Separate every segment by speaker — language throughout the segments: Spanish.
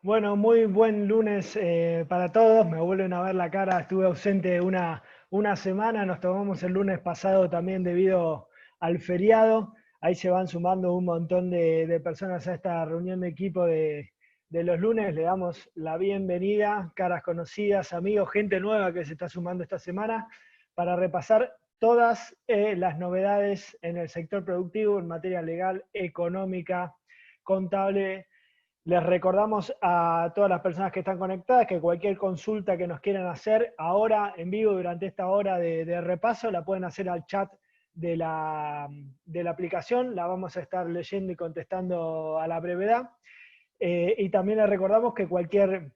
Speaker 1: Bueno, muy buen lunes para todos. Me vuelven a ver la cara. Estuve ausente una semana. Nos tomamos el lunes pasado también debido al feriado. Ahí se van sumando un montón de personas a esta reunión de equipo de los lunes. Le damos la bienvenida, caras conocidas, amigos, gente nueva que se está sumando esta semana para repasar todas las novedades en el sector productivo en materia legal, económica, contable. Les recordamos a todas las personas que están conectadas que cualquier consulta que nos quieran hacer ahora en vivo durante esta hora de repaso la pueden hacer al chat de la aplicación. La vamos a estar leyendo y contestando a la brevedad. Y también les recordamos que cualquier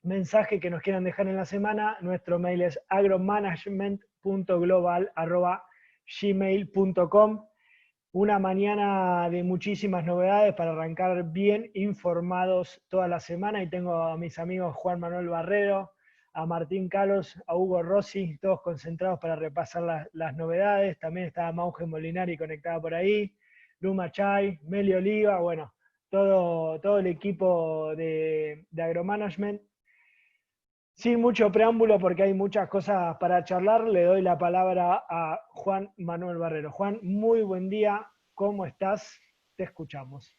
Speaker 1: mensaje que nos quieran dejar en la semana, nuestro mail es agromanagement.global@gmail.com. Una mañana de muchísimas novedades para arrancar bien informados toda la semana, y tengo a mis amigos Juan Manuel Barrero, a Martín Calos, a Hugo Rossi, todos concentrados para repasar las novedades. También está Mauge Molinari conectada por ahí, Luma Chay, Meli Oliva, bueno, todo el equipo de Agromanagement. Sin mucho preámbulo, porque hay muchas cosas para charlar, le doy la palabra a Juan Manuel Barrero. Juan, muy buen día, ¿cómo estás? Te escuchamos.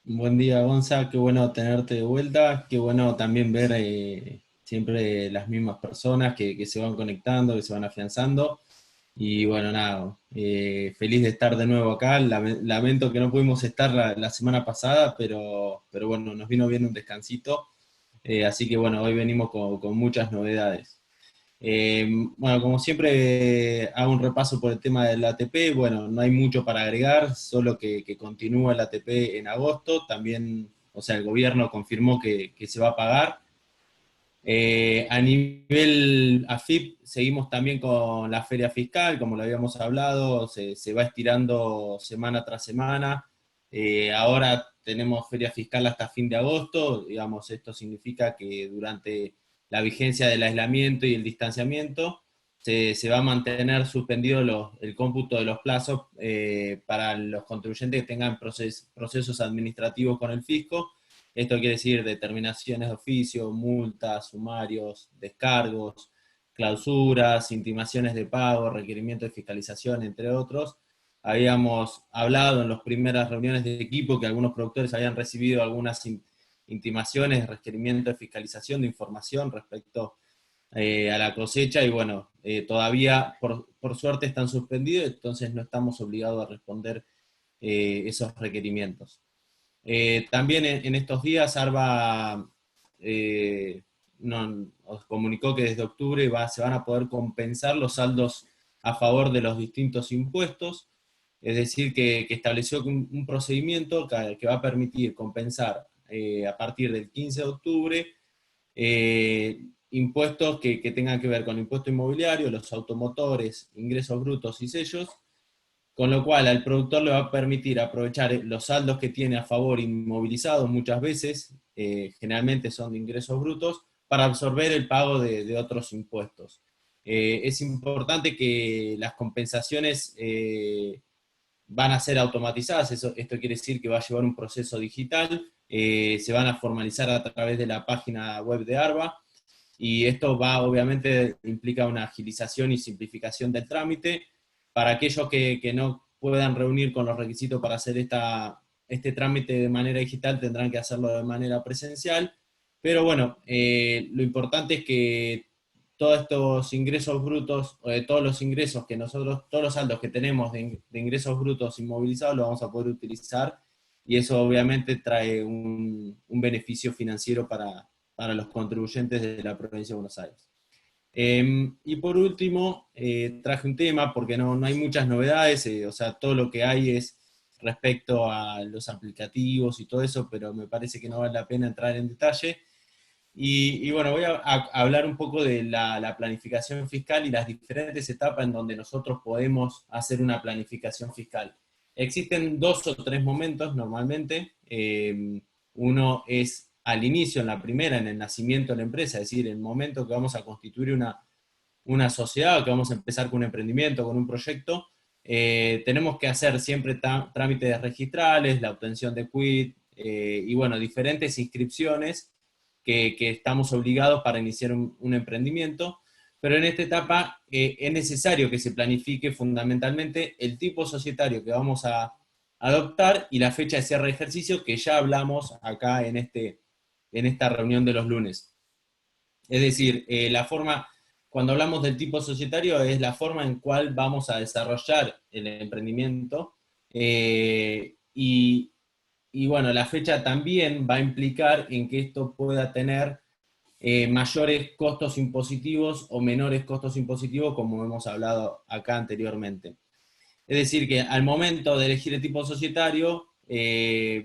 Speaker 2: Buen día, Gonza, qué bueno tenerte de vuelta, qué bueno también ver siempre las mismas personas que se van conectando, que se van afianzando. Y bueno, nada, feliz de estar de nuevo acá. Lamento que no pudimos estar la semana pasada, pero bueno, nos vino bien un descansito. Así que bueno, hoy venimos con muchas novedades. Bueno, como siempre, hago un repaso por el tema del ATP. Bueno, no hay mucho para agregar, solo que continúa el ATP en agosto. También, o sea, el gobierno confirmó que se va a pagar. A nivel AFIP, seguimos también con la feria fiscal, como lo habíamos hablado, se va estirando semana tras semana. Ahora tenemos feria fiscal hasta fin de agosto. Digamos, esto significa que durante la vigencia del aislamiento y el distanciamiento se va a mantener suspendido el cómputo de los plazos para los contribuyentes que tengan procesos administrativos con el fisco. Esto quiere decir determinaciones de oficio, multas, sumarios, descargos, clausuras, intimaciones de pago, requerimientos de fiscalización, entre otros. Habíamos hablado en las primeras reuniones de equipo que algunos productores habían recibido algunas intimaciones, requerimientos de fiscalización, de información respecto a la cosecha, y bueno, todavía por suerte están suspendidos, entonces no estamos obligados a responder esos requerimientos. También en estos días ARBA os comunicó que desde octubre se van a poder compensar los saldos a favor de los distintos impuestos, es decir, que estableció un procedimiento que va a permitir compensar a partir del 15 de octubre impuestos que tengan que ver con impuesto inmobiliario, los automotores, ingresos brutos y sellos, con lo cual al productor le va a permitir aprovechar los saldos que tiene a favor inmovilizados muchas veces, generalmente son de ingresos brutos, para absorber el pago de otros impuestos. Es importante que las compensaciones van a ser automatizadas. Esto quiere decir que va a llevar un proceso digital, se van a formalizar a través de la página web de ARBA, y esto obviamente implica una agilización y simplificación del trámite. Para aquellos que no puedan reunir con los requisitos para hacer este trámite de manera digital, tendrán que hacerlo de manera presencial, pero bueno, lo importante es que todos estos ingresos brutos, o de todos los ingresos que nosotros, todos los saldos que tenemos de ingresos brutos inmovilizados, los vamos a poder utilizar, y eso obviamente trae un beneficio financiero para los contribuyentes de la provincia de Buenos Aires. Y por último, traje un tema, porque no hay muchas novedades, o sea, todo lo que hay es respecto a los aplicativos y todo eso, pero me parece que no vale la pena entrar en detalle. Y bueno, voy a hablar un poco de la planificación fiscal y las diferentes etapas en donde nosotros podemos hacer una planificación fiscal. Existen dos o tres momentos normalmente. Uno es al inicio, en la primera, en el nacimiento de la empresa, es decir, en el momento que vamos a constituir una sociedad, o que vamos a empezar con un emprendimiento, con un proyecto. Tenemos que hacer siempre trámites registrales, la obtención de quit, y bueno, diferentes inscripciones que estamos obligados para iniciar un emprendimiento, pero en esta etapa es necesario que se planifique fundamentalmente el tipo societario que vamos a adoptar y la fecha de cierre de ejercicio que ya hablamos acá en esta reunión de los lunes. Es decir, cuando hablamos del tipo societario es la forma en cual vamos a desarrollar el emprendimiento, y bueno, la fecha también va a implicar en que esto pueda tener mayores costos impositivos o menores costos impositivos, como hemos hablado acá anteriormente. Es decir, que al momento de elegir el tipo societario,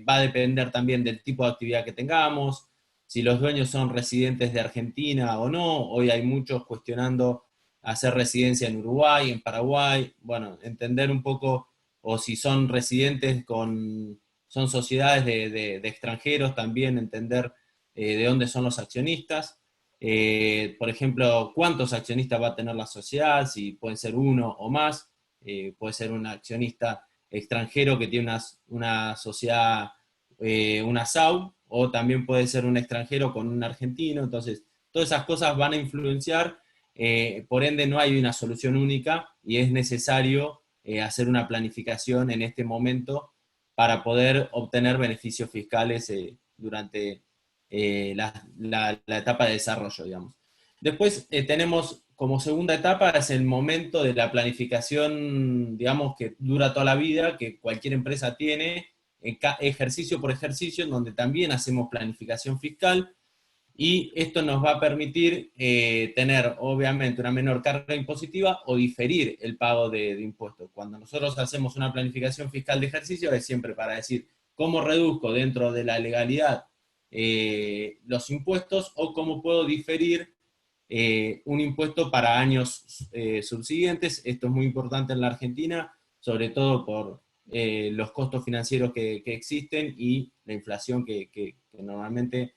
Speaker 2: va a depender también del tipo de actividad que tengamos, si los dueños son residentes de Argentina o no. Hoy hay muchos cuestionando hacer residencia en Uruguay, en Paraguay, bueno, entender un poco, o si son residentes son sociedades de extranjeros, también entender de dónde son los accionistas. Por ejemplo, cuántos accionistas va a tener la sociedad, si pueden ser uno o más. Puede ser un accionista extranjero que tiene una sociedad, una SAU, o también puede ser un extranjero con un argentino. Entonces, todas esas cosas van a influenciar, por ende no hay una solución única y es necesario hacer una planificación en este momento para poder obtener beneficios fiscales durante la etapa de desarrollo, digamos. Después tenemos como segunda etapa, es el momento de la planificación, digamos, que dura toda la vida, que cualquier empresa tiene, ejercicio por ejercicio, en donde también hacemos planificación fiscal, y esto nos va a permitir tener, obviamente, una menor carga impositiva o diferir el pago de impuestos. Cuando nosotros hacemos una planificación fiscal de ejercicio, es siempre para decir cómo reduzco dentro de la legalidad los impuestos, o cómo puedo diferir un impuesto para años subsiguientes. Esto es muy importante en la Argentina, sobre todo por los costos financieros que existen y la inflación que normalmente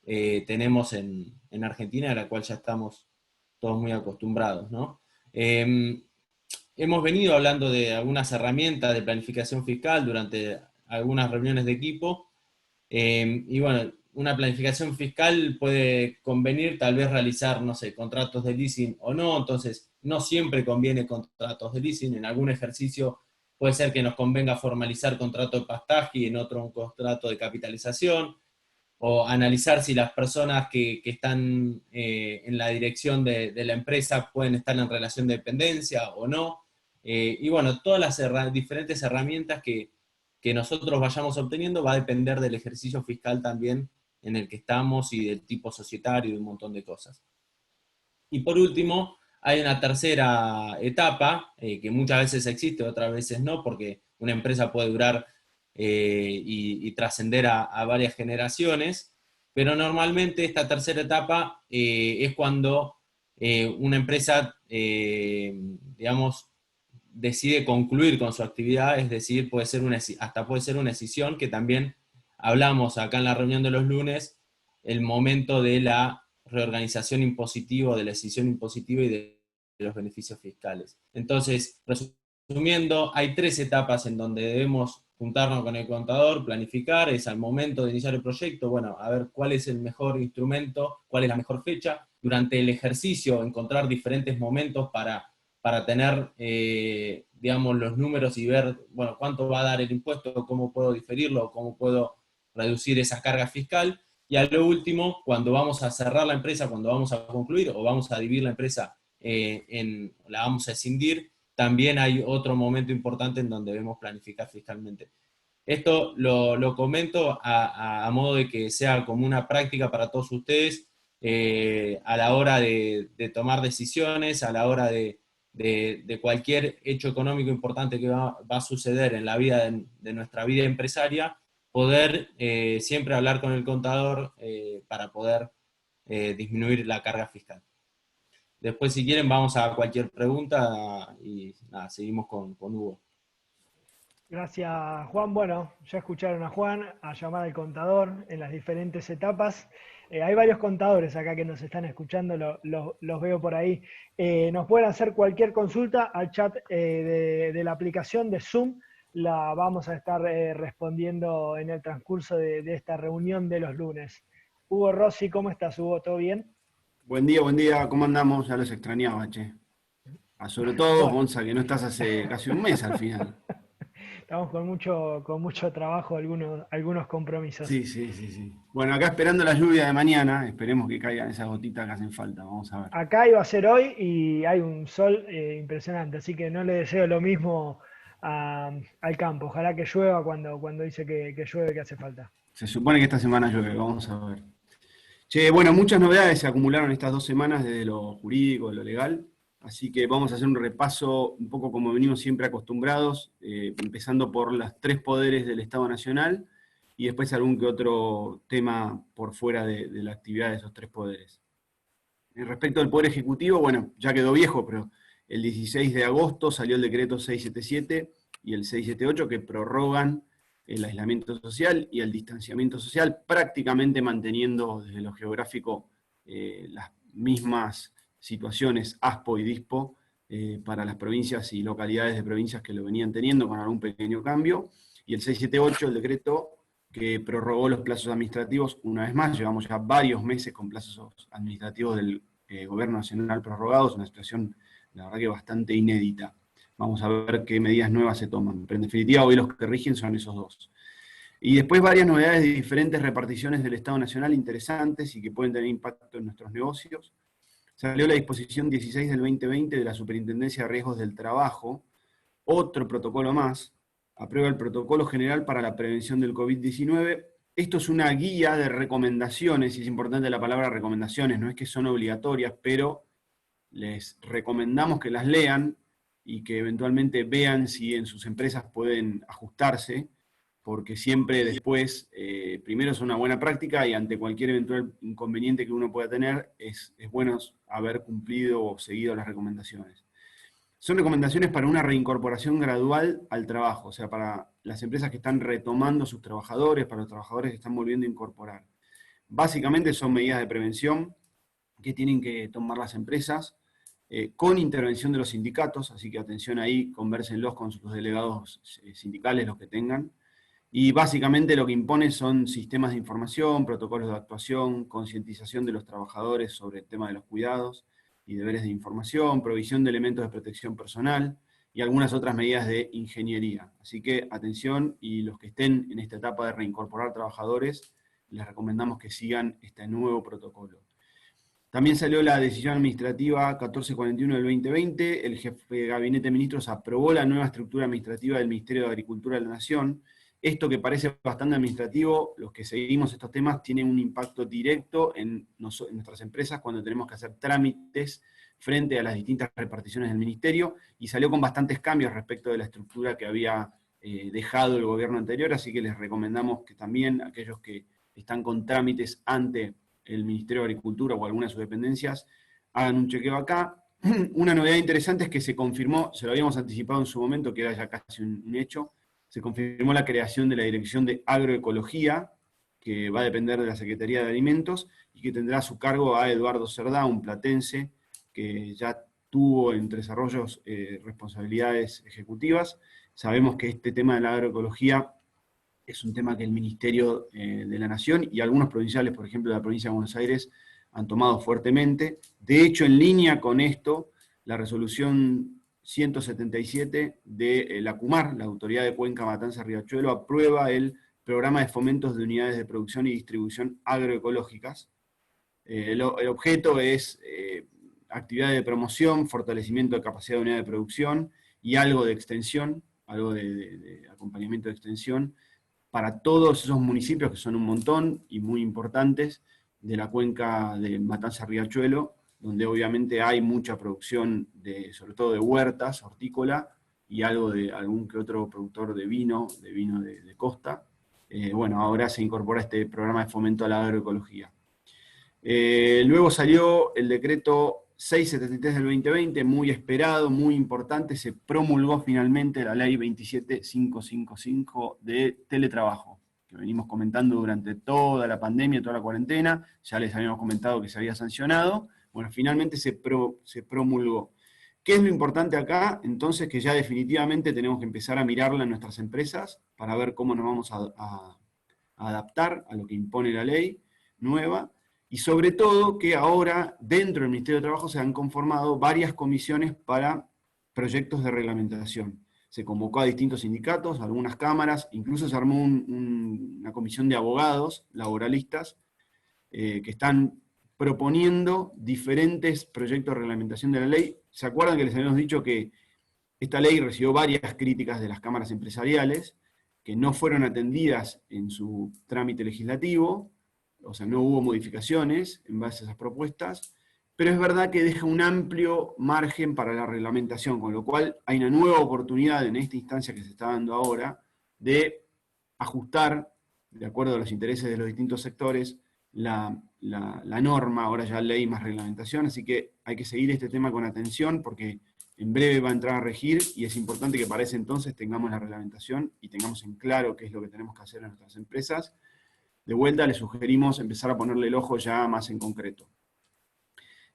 Speaker 2: tenemos en Argentina, a la cual ya estamos todos muy acostumbrados, ¿no? Hemos venido hablando de algunas herramientas de planificación fiscal durante algunas reuniones de equipo, y bueno, una planificación fiscal puede convenir tal vez realizar, no sé, contratos de leasing o no. Entonces no siempre conviene contratos de leasing. En algún ejercicio puede ser que nos convenga formalizar contrato de pastaje y en otro un contrato de capitalización, o analizar si las personas que están en la dirección de la empresa pueden estar en relación de dependencia o no. Y bueno, todas las diferentes herramientas que nosotros vayamos obteniendo va a depender del ejercicio fiscal también en el que estamos y del tipo societario y un montón de cosas. Y por último, hay una tercera etapa, que muchas veces existe, otras veces no, porque una empresa puede durar y trascender a varias generaciones, pero normalmente esta tercera etapa es cuando una empresa, digamos, decide concluir con su actividad. Es decir, hasta puede ser una decisión, que también hablamos acá en la reunión de los lunes, el momento de la reorganización impositiva, de la decisión impositiva y de los beneficios fiscales. Entonces, resumiendo, hay tres etapas en donde debemos juntarnos con el contador, planificar. Es al momento de iniciar el proyecto, bueno, a ver cuál es el mejor instrumento, cuál es la mejor fecha. Durante el ejercicio, encontrar diferentes momentos para tener, digamos, los números y ver, bueno, cuánto va a dar el impuesto, cómo puedo diferirlo, cómo puedo reducir esa carga fiscal. Y a lo último, cuando vamos a cerrar la empresa, cuando vamos a concluir o vamos a dividir la empresa, la vamos a escindir, también hay otro momento importante en donde debemos planificar fiscalmente. Esto lo comento a modo de que sea como una práctica para todos ustedes, a la hora de tomar decisiones, a la hora de cualquier hecho económico importante que va a suceder en la vida de nuestra vida empresaria, poder siempre hablar con el contador para poder disminuir la carga fiscal. Después, si quieren, vamos a cualquier pregunta y nada, seguimos con Hugo.
Speaker 1: Gracias, Juan. Bueno, ya escucharon a Juan, a llamar al contador en las diferentes etapas. Hay varios contadores acá que nos están escuchando, los veo por ahí. Nos pueden hacer cualquier consulta al chat de la aplicación de Zoom. la vamos a estar respondiendo en el transcurso de esta reunión de los lunes. Hugo Rossi, ¿cómo estás, Hugo? ¿Todo bien?
Speaker 3: Buen día, ¿cómo andamos? Ya los extrañaba, che. Sobre todo,
Speaker 1: Bueno,
Speaker 3: Gonza, que no estás hace casi un mes al final.
Speaker 1: estamos con mucho trabajo, algunos compromisos.
Speaker 3: Sí, sí, sí, sí. Bueno, acá esperando la lluvia de mañana, esperemos que caigan esas gotitas que hacen falta, vamos a ver.
Speaker 1: Acá iba a ser hoy y hay un sol impresionante, así que no le deseo lo mismo al campo. Ojalá que llueva cuando dice que llueve, que hace falta.
Speaker 3: Se supone que esta semana llueve, vamos a ver. Che, bueno, muchas novedades se acumularon estas 2 semanas desde lo jurídico, de lo legal, así que vamos a hacer un repaso un poco como venimos siempre acostumbrados, empezando por los 3 poderes del Estado Nacional y después algún que otro tema por fuera de la actividad de esos 3 poderes. Respecto al Poder Ejecutivo, bueno, ya quedó viejo, pero el 16 de agosto salió el decreto 677 y el 678 que prorrogan el aislamiento social y el distanciamiento social, prácticamente manteniendo desde lo geográfico las mismas situaciones ASPO y DISPO para las provincias y localidades de provincias que lo venían teniendo con algún pequeño cambio. Y el 678, el decreto que prorrogó los plazos administrativos una vez más. Llevamos ya varios meses con plazos administrativos del Gobierno Nacional prorrogados, una situación, la verdad que bastante inédita. Vamos a ver qué medidas nuevas se toman. Pero en definitiva, hoy los que rigen son esos dos. Y después varias novedades de diferentes reparticiones del Estado Nacional interesantes y que pueden tener impacto en nuestros negocios. Salió la disposición 16 del 2020 de la Superintendencia de Riesgos del Trabajo, otro protocolo más, aprueba el Protocolo General para la Prevención del COVID-19. Esto es una guía de recomendaciones, y es importante la palabra recomendaciones, no es que son obligatorias, pero les recomendamos que las lean y que eventualmente vean si en sus empresas pueden ajustarse, porque siempre después, primero es una buena práctica y ante cualquier eventual inconveniente que uno pueda tener, es bueno haber cumplido o seguido las recomendaciones. Son recomendaciones para una reincorporación gradual al trabajo, o sea, para las empresas que están retomando sus trabajadores, para los trabajadores que están volviendo a incorporar. Básicamente son medidas de prevención que tienen que tomar las empresas con intervención de los sindicatos, así que atención ahí, convérsenlos con sus delegados sindicales, los que tengan. Y básicamente lo que impone son sistemas de información, protocolos de actuación, concientización de los trabajadores sobre el tema de los cuidados y deberes de información, provisión de elementos de protección personal y algunas otras medidas de ingeniería. Así que atención, y los que estén en esta etapa de reincorporar trabajadores, les recomendamos que sigan este nuevo protocolo. También salió la decisión administrativa 1441 del 2020, el jefe de gabinete de ministros aprobó la nueva estructura administrativa del Ministerio de Agricultura de la Nación. Esto que parece bastante administrativo, los que seguimos estos temas, tiene un impacto directo en nuestras empresas cuando tenemos que hacer trámites frente a las distintas reparticiones del ministerio, y salió con bastantes cambios respecto de la estructura que había dejado el gobierno anterior, así que les recomendamos que también aquellos que están con trámites ante el Ministerio de Agricultura o alguna de sus dependencias hagan un chequeo acá. Una novedad interesante es que se confirmó, se lo habíamos anticipado en su momento, que era ya casi un hecho, se confirmó la creación de la Dirección de Agroecología, que va a depender de la Secretaría de Alimentos, y que tendrá a su cargo a Eduardo Cerdá, un platense, que ya tuvo en Tres Arroyos responsabilidades ejecutivas. Sabemos que este tema de la agroecología es un tema que el Ministerio de la Nación y algunos provinciales, por ejemplo, de la provincia de Buenos Aires, han tomado fuertemente. De hecho, en línea con esto, la resolución 177 de la CUMAR, la Autoridad de Cuenca Matanza Riachuelo, aprueba el programa de fomentos de unidades de producción y distribución agroecológicas. El objeto es actividades de promoción, fortalecimiento de capacidad de unidad de producción y algo de extensión, algo de acompañamiento de extensión, para todos esos municipios, que son un montón y muy importantes, de la cuenca de Matanza Riachuelo, donde obviamente hay mucha producción, sobre todo de huertas, hortícola, y algo de algún que otro productor de vino de costa. Bueno, ahora se incorpora este programa de fomento a la agroecología. Luego salió el decreto 673 del 2020, muy esperado, muy importante, se promulgó finalmente la ley 27555 de teletrabajo, que venimos comentando durante toda la pandemia, toda la cuarentena, ya les habíamos comentado que se había sancionado, bueno, finalmente se promulgó. ¿Qué es lo importante acá? Entonces que ya definitivamente tenemos que empezar a mirarla en nuestras empresas para ver cómo nos vamos a adaptar a lo que impone la ley nueva, y sobre todo que ahora dentro del Ministerio de Trabajo se han conformado varias comisiones para proyectos de reglamentación. Se convocó a distintos sindicatos, algunas cámaras, incluso se armó una comisión de abogados laboralistas que están proponiendo diferentes proyectos de reglamentación de la ley. ¿Se acuerdan que les habíamos dicho que esta ley recibió varias críticas de las cámaras empresariales, que no fueron atendidas en su trámite legislativo, o sea, no hubo modificaciones en base a esas propuestas, pero es verdad que deja un amplio margen para la reglamentación, con lo cual hay una nueva oportunidad en esta instancia que se está dando ahora de ajustar, de acuerdo a los intereses de los distintos sectores, la norma, ahora ya ley más reglamentación, así que hay que seguir este tema con atención porque en breve va a entrar a regir y es importante que para ese entonces tengamos la reglamentación y tengamos en claro qué es lo que tenemos que hacer en nuestras empresas. De vuelta les sugerimos empezar a ponerle el ojo ya más en concreto.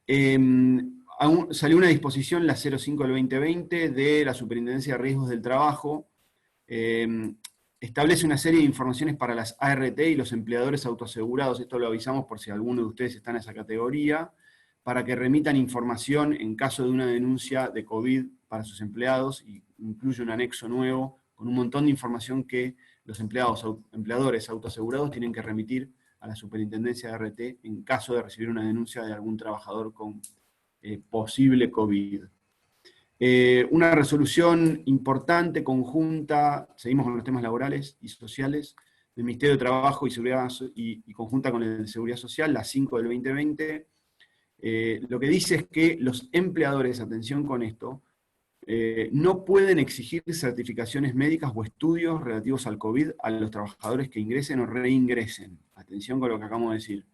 Speaker 3: Salió una disposición, la 05 del 2020, de la Superintendencia de Riesgos del Trabajo. Establece una serie de informaciones para las ART y los empleadores autoasegurados, esto lo avisamos por si alguno de ustedes está en esa categoría, para que remitan información en caso de una denuncia de COVID para sus empleados, y incluye un anexo nuevo con un montón de información que los empleadores autoasegurados tienen que remitir a la Superintendencia de ART en caso de recibir una denuncia de algún trabajador con posible COVID. Una resolución importante, conjunta, seguimos con los temas laborales y sociales, del Ministerio de Trabajo y Seguridad y conjunta con el de Seguridad Social, la 5 del 2020, lo que dice es que los empleadores, atención con esto, no pueden exigir certificaciones médicas o estudios relativos al COVID a los trabajadores que ingresen o reingresen. Atención con lo que acabamos de decir.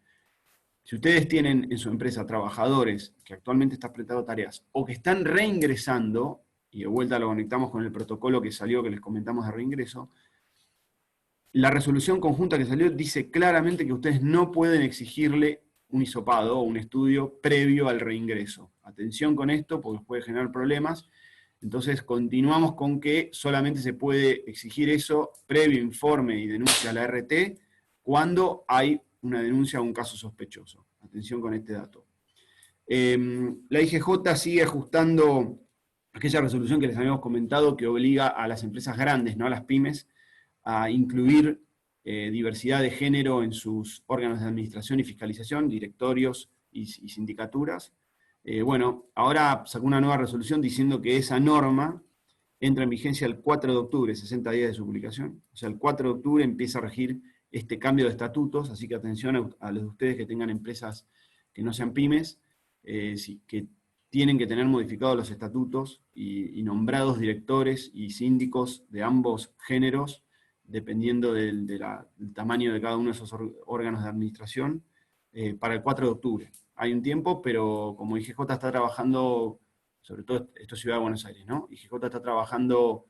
Speaker 3: Si ustedes tienen en su empresa trabajadores que actualmente están prestando tareas o que están reingresando, y de vuelta lo conectamos con el protocolo que salió, que les comentamos de reingreso, la resolución conjunta que salió dice claramente que ustedes no pueden exigirle un hisopado o un estudio previo al reingreso. Atención con esto porque puede generar problemas. Entonces continuamos con que solamente se puede exigir eso previo informe y denuncia a la RT cuando hay una denuncia o un caso sospechoso. Atención con este dato. La IGJ sigue ajustando aquella resolución que les habíamos comentado que obliga a las empresas grandes, no a las pymes, a incluir diversidad de género en sus órganos de administración y fiscalización, directorios y sindicaturas. Bueno, ahora sacó una nueva resolución diciendo que esa norma entra en vigencia el 4 de octubre, 60 días de su publicación. O sea, el 4 de octubre empieza a regir este cambio de estatutos, así que atención a los de ustedes que tengan empresas que no sean pymes, que tienen que tener modificados los estatutos y nombrados directores y síndicos de ambos géneros, dependiendo del tamaño de cada uno de esos órganos de administración, para el 4 de octubre. Hay un tiempo, pero como IGJ está trabajando, sobre todo esto es Ciudad de Buenos Aires, ¿no? IGJ está trabajando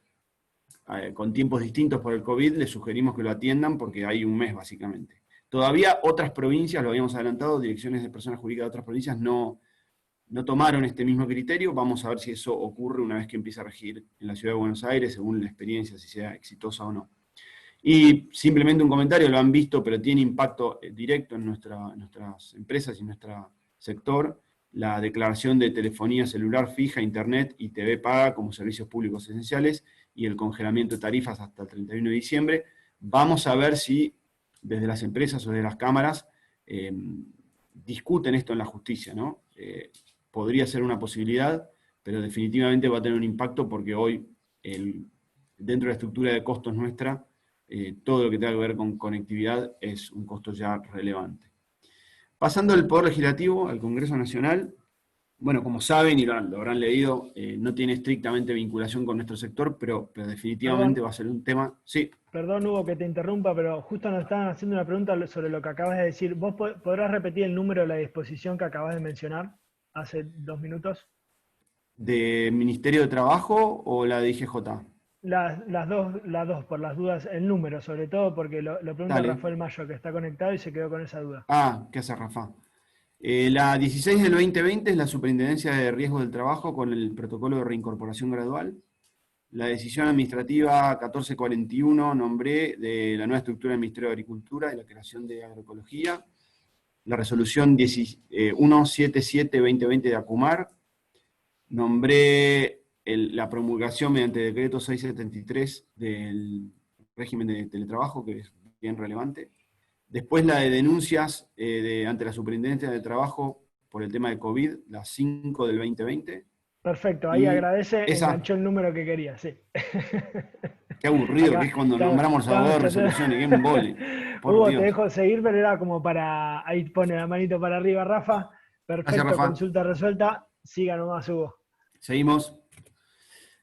Speaker 3: con tiempos distintos por el COVID, les sugerimos que lo atiendan porque hay un mes básicamente. Todavía otras provincias, lo habíamos adelantado, direcciones de personas jurídicas de otras provincias no tomaron este mismo criterio. Vamos a ver si eso ocurre una vez que empiece a regir en la Ciudad de Buenos Aires, según la experiencia, si sea exitosa o no. Y simplemente un comentario, lo han visto, pero tiene impacto directo en nuestras empresas y en nuestro sector, la declaración de telefonía celular fija, internet y TV paga como servicios públicos esenciales y el congelamiento de tarifas hasta el 31 de diciembre. Vamos a ver si desde las empresas o desde las cámaras discuten esto en la justicia, ¿no? Podría ser una posibilidad, pero definitivamente va a tener un impacto porque hoy, dentro de la estructura de costos nuestra, todo lo que tenga que ver con conectividad es un costo ya relevante. Pasando del Poder Legislativo al Congreso Nacional, bueno, como saben y lo habrán leído, no tiene estrictamente vinculación con nuestro sector, pero definitivamente va a ser un tema... Sí.
Speaker 1: Perdón, Hugo, que te interrumpa, pero justo nos estaban haciendo una pregunta sobre lo que acabas de decir. ¿Vos podrás repetir el número de la disposición que acabas de mencionar hace 2 minutos?
Speaker 3: ¿De Ministerio de Trabajo o la de IGJ?
Speaker 1: Las dos, por las dudas, el número sobre todo, porque lo pregunta
Speaker 3: Dale.
Speaker 1: Rafael Mayo, que está conectado y se quedó con esa duda.
Speaker 3: Ah, ¿qué hace Rafa? La 16 del 2020 es la Superintendencia de Riesgo del Trabajo con el protocolo de reincorporación gradual. La decisión administrativa 1441 nombré de la nueva estructura del Ministerio de Agricultura y la creación de agroecología. La resolución 177-2020 de ACUMAR. Nombré la promulgación mediante decreto 673 del régimen de teletrabajo, que es bien relevante. Después la de denuncias ante la Superintendencia de Trabajo por el tema de COVID, la 5 del 2020.
Speaker 1: Perfecto, ahí
Speaker 3: Y
Speaker 1: agradece,
Speaker 3: esa,
Speaker 1: enganchó el número que quería, sí.
Speaker 3: qué aburrido que
Speaker 1: Acá,
Speaker 3: es cuando nombramos
Speaker 1: estamos
Speaker 3: abogados de resolución y qué embole. Por
Speaker 1: Hugo, te
Speaker 3: Dios.
Speaker 1: dejo seguir, pero era como para, ahí pone la manito para arriba Rafa.
Speaker 3: Gracias,
Speaker 1: Perfecto,
Speaker 3: Rafa.
Speaker 1: consulta resuelta. Siga nomás, Hugo.
Speaker 3: Seguimos.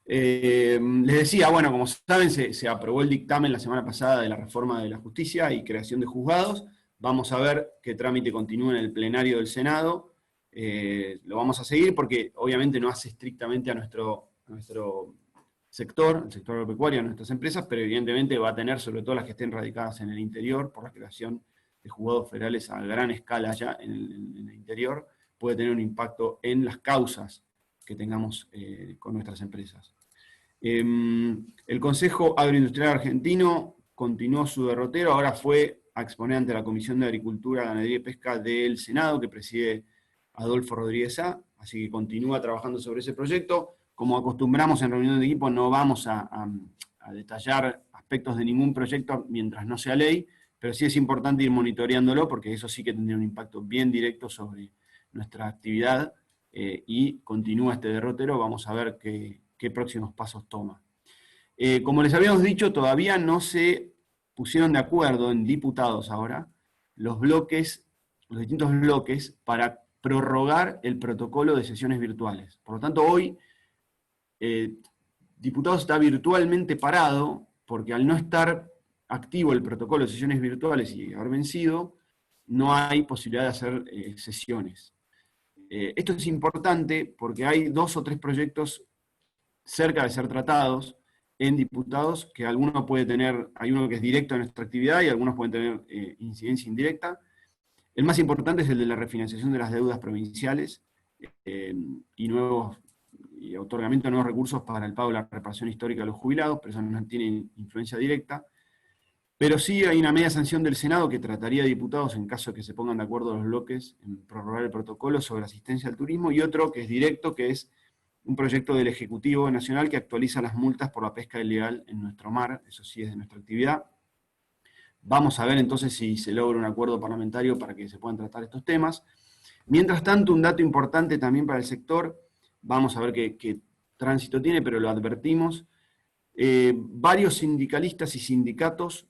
Speaker 3: Les decía, bueno, como saben, se aprobó el dictamen la semana pasada de la reforma de la justicia y creación de juzgados. Vamos a ver qué trámite continúa en el plenario del Senado. Lo vamos a seguir porque obviamente no hace estrictamente a nuestro sector, el sector agropecuario, a nuestras empresas, pero evidentemente va a tener, sobre todo las que estén radicadas en el interior, por la creación de juzgados federales a gran escala ya en el interior, puede tener un impacto en las causas que tengamos con nuestras empresas. El Consejo Agroindustrial Argentino continuó su derrotero, ahora fue a exponer ante la Comisión de Agricultura, Ganadería y Pesca del Senado, que preside Adolfo Rodríguez A., así que continúa trabajando sobre ese proyecto. Como acostumbramos en reunión de equipo, no vamos a detallar aspectos de ningún proyecto mientras no sea ley, pero sí es importante ir monitoreándolo, porque eso sí que tendría un impacto bien directo sobre nuestra actividad, y continúa este derrotero, vamos a ver qué próximos pasos toma. Como les habíamos dicho, todavía no se pusieron de acuerdo en diputados ahora los distintos bloques para prorrogar el protocolo de sesiones virtuales. Por lo tanto, hoy diputados está virtualmente parado, porque al no estar activo el protocolo de sesiones virtuales y haber vencido, no hay posibilidad de hacer sesiones. Esto es importante porque hay 2 o 3 proyectos cerca de ser tratados en diputados, que alguno puede tener, hay uno que es directo a nuestra actividad y algunos pueden tener incidencia indirecta. El más importante es el de la refinanciación de las deudas provinciales y otorgamiento de nuevos recursos para el pago de la reparación histórica de los jubilados, pero eso no tiene influencia directa. Pero sí hay una media sanción del Senado que trataría de diputados en caso de que se pongan de acuerdo los bloques en prorrogar el protocolo sobre asistencia al turismo, y otro que es directo, que es un proyecto del Ejecutivo Nacional que actualiza las multas por la pesca ilegal en nuestro mar, eso sí es de nuestra actividad. Vamos a ver entonces si se logra un acuerdo parlamentario para que se puedan tratar estos temas. Mientras tanto, un dato importante también para el sector, vamos a ver qué tránsito tiene, pero lo advertimos. Varios sindicalistas y sindicatos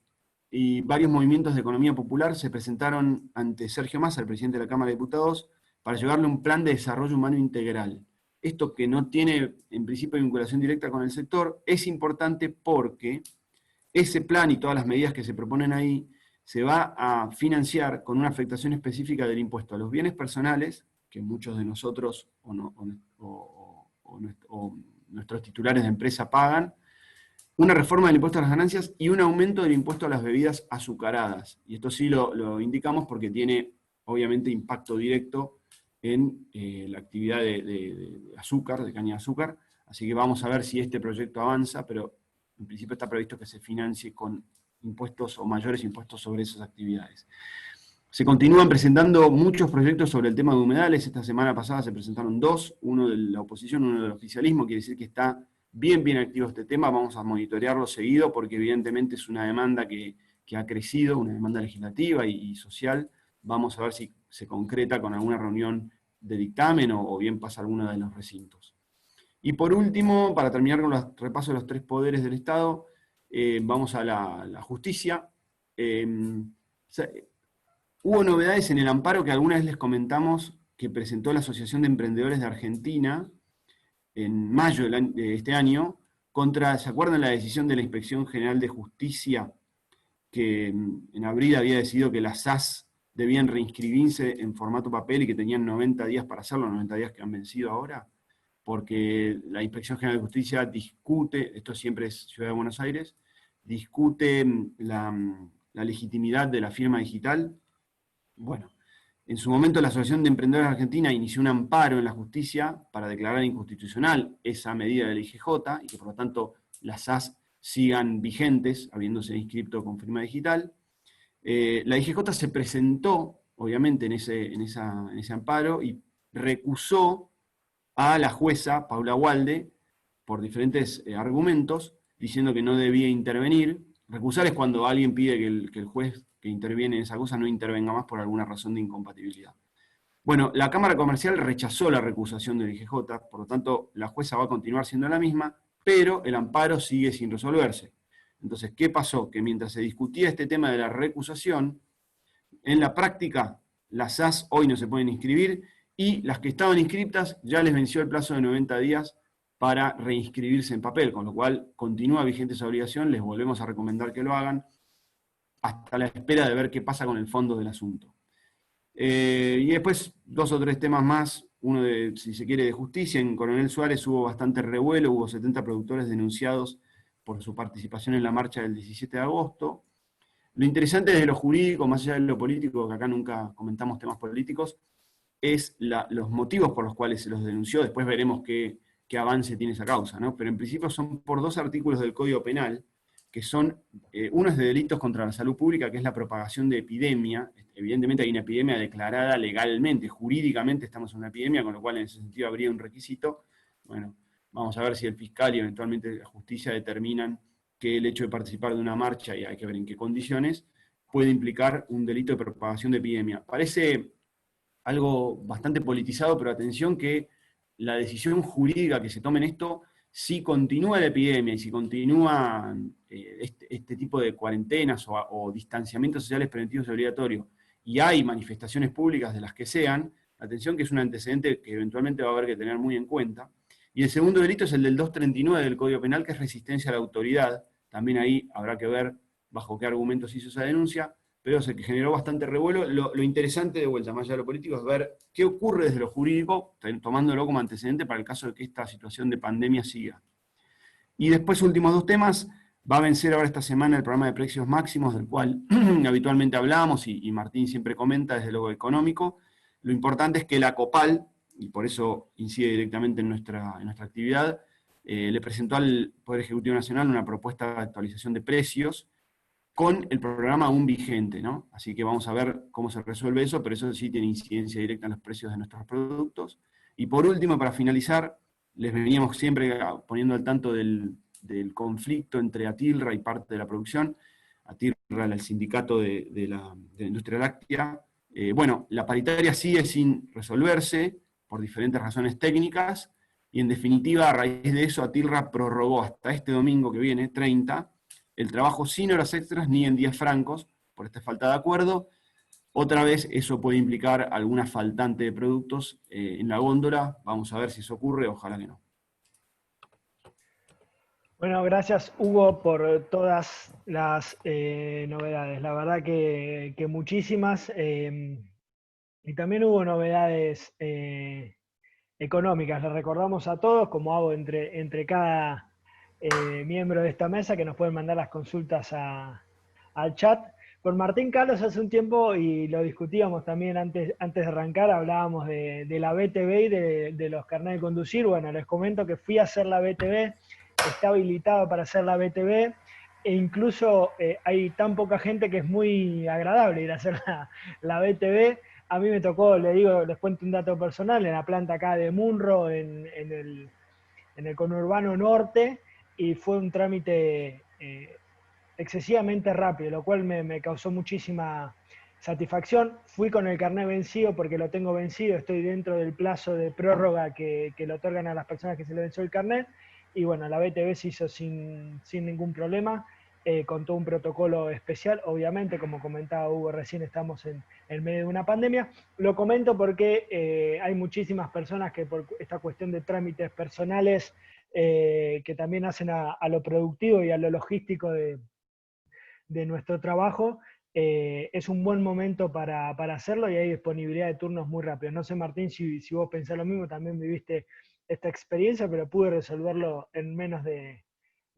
Speaker 3: y varios movimientos de economía popular se presentaron ante Sergio Massa, el presidente de la Cámara de Diputados, para llevarle un plan de desarrollo humano integral. Esto, que no tiene en principio vinculación directa con el sector, es importante porque ese plan y todas las medidas que se proponen ahí se va a financiar con una afectación específica del impuesto a los bienes personales, que muchos de nosotros o nuestros titulares de empresa pagan, una reforma del impuesto a las ganancias y un aumento del impuesto a las bebidas azucaradas. Y esto sí lo indicamos porque tiene, obviamente, impacto directo en la actividad de azúcar, de caña de azúcar. Así que vamos a ver si este proyecto avanza, pero en principio está previsto que se financie con impuestos o mayores impuestos sobre esas actividades. Se continúan presentando muchos proyectos sobre el tema de humedales. Esta semana pasada se presentaron 2, uno de la oposición, uno del oficialismo. Quiere decir que está bien activo este tema. Vamos a monitorearlo seguido porque evidentemente es una demanda que ha crecido, una demanda legislativa y social. Vamos a ver si se concreta con alguna reunión de dictamen o bien pasa alguno de los recintos. Y por último, para terminar con el repaso de los 3 poderes del Estado, vamos a la justicia. Hubo novedades en el amparo que alguna vez les comentamos que presentó la Asociación de Emprendedores de Argentina en mayo de este año, ¿se acuerdan la decisión de la Inspección General de Justicia que en abril había decidido que las SAS debían reinscribirse en formato papel y que tenían 90 días para hacerlo, 90 días que han vencido ahora? Porque la Inspección General de Justicia discute, esto siempre es Ciudad de Buenos Aires, discute la legitimidad de la firma digital. Bueno, En su momento la Asociación de Emprendedores Argentina inició un amparo en la justicia para declarar inconstitucional esa medida del IGJ y que por lo tanto las SAS sigan vigentes, habiéndose inscrito con firma digital. La IGJ se presentó, obviamente, en ese amparo y recusó a la jueza Paula Walde por diferentes argumentos, diciendo que no debía intervenir. Recusar es cuando alguien pide que el juez que interviene en esa cosa no intervenga más por alguna razón de incompatibilidad. Bueno, la Cámara Comercial rechazó la recusación del IGJ, por lo tanto la jueza va a continuar siendo la misma, pero el amparo sigue sin resolverse. Entonces, ¿qué pasó? Que mientras se discutía este tema de la recusación, en la práctica las SAS hoy no se pueden inscribir y las que estaban inscritas ya les venció el plazo de 90 días para reinscribirse en papel, con lo cual continúa vigente esa obligación, les volvemos a recomendar que lo hagan hasta la espera de ver qué pasa con el fondo del asunto. Y después 2 o 3 temas más, uno de, si se quiere, de justicia. En Coronel Suárez hubo bastante revuelo, hubo 70 productores denunciados por su participación en la marcha del 17 de agosto. Lo interesante desde lo jurídico, más allá de lo político, que acá nunca comentamos temas políticos, es los motivos por los cuales se los denunció. Después veremos qué avance tiene esa causa, ¿no? Pero en principio son por 2 artículos del Código Penal, que son, uno es de delitos contra la salud pública, que es la propagación de epidemia. Evidentemente hay una epidemia declarada legalmente, jurídicamente estamos en una epidemia, con lo cual en ese sentido habría un requisito. Bueno, vamos a ver si el fiscal y eventualmente la justicia determinan que el hecho de participar de una marcha, y hay que ver en qué condiciones, puede implicar un delito de propagación de epidemia. Parece algo bastante politizado, pero atención que la decisión jurídica que se tome en esto, si continúa la epidemia y si continúan este tipo de cuarentenas o distanciamientos sociales preventivos y obligatorios, y hay manifestaciones públicas de las que sean, atención que es un antecedente que eventualmente va a haber que tener muy en cuenta. Y el segundo delito es el del 239 del Código Penal, que es resistencia a la autoridad. También ahí habrá que ver bajo qué argumentos hizo esa denuncia, pero se generó bastante revuelo. Lo interesante, de vuelta, más allá de lo político, es ver qué ocurre desde lo jurídico, tomándolo como antecedente para el caso de que esta situación de pandemia siga. Y después, últimos 2 temas, va a vencer ahora esta semana el programa de precios máximos, del cual habitualmente hablamos y Martín siempre comenta desde lo económico. Lo importante es que la COPAL, y por eso incide directamente en nuestra actividad, le presentó al Poder Ejecutivo Nacional una propuesta de actualización de precios con el programa aún vigente, ¿no? Así que vamos a ver cómo se resuelve eso, pero eso sí tiene incidencia directa en los precios de nuestros productos. Y por último, para finalizar, les veníamos siempre poniendo al tanto del conflicto entre Atilra y parte de la producción. Atilra, el sindicato de la industria láctea. Bueno, la paritaria sigue sin resolverse por diferentes razones técnicas, y en definitiva, a raíz de eso, Atilra prorrogó hasta este domingo que viene, 30, el trabajo sin horas extras ni en días francos, por esta falta de acuerdo. Otra vez eso puede implicar alguna faltante de productos en la góndola. Vamos a ver si eso ocurre, ojalá que no.
Speaker 1: Bueno, gracias Hugo por todas las novedades. La verdad que muchísimas. Y también hubo novedades económicas. Les recordamos a todos, como hago entre cada miembro de esta mesa, que nos pueden mandar las consultas al chat. Con Martín Carlos hace un tiempo, y lo discutíamos también antes de arrancar, hablábamos de la BTV y de los carnets de conducir. Bueno, les comento que fui a hacer la BTV, está habilitado para hacer la BTV, e incluso hay tan poca gente que es muy agradable ir a hacer la BTV. A mí me tocó, les cuento un dato personal, en la planta acá de Munro, en el conurbano norte, y fue un trámite excesivamente rápido, lo cual me causó muchísima satisfacción. Fui con el carnet vencido porque lo tengo vencido, estoy dentro del plazo de prórroga que le otorgan a las personas que se le venció el carnet, y bueno, la BTV se hizo sin ningún problema, con todo un protocolo especial. Obviamente, como comentaba Hugo recién, estamos en medio de una pandemia. Lo comento porque hay muchísimas personas que por esta cuestión de trámites personales, que también hacen a lo productivo y a lo logístico de nuestro trabajo, es un buen momento para hacerlo, y hay disponibilidad de turnos muy rápidos. No sé, Martín, si vos pensás lo mismo, también viviste esta experiencia, pero pude resolverlo en menos de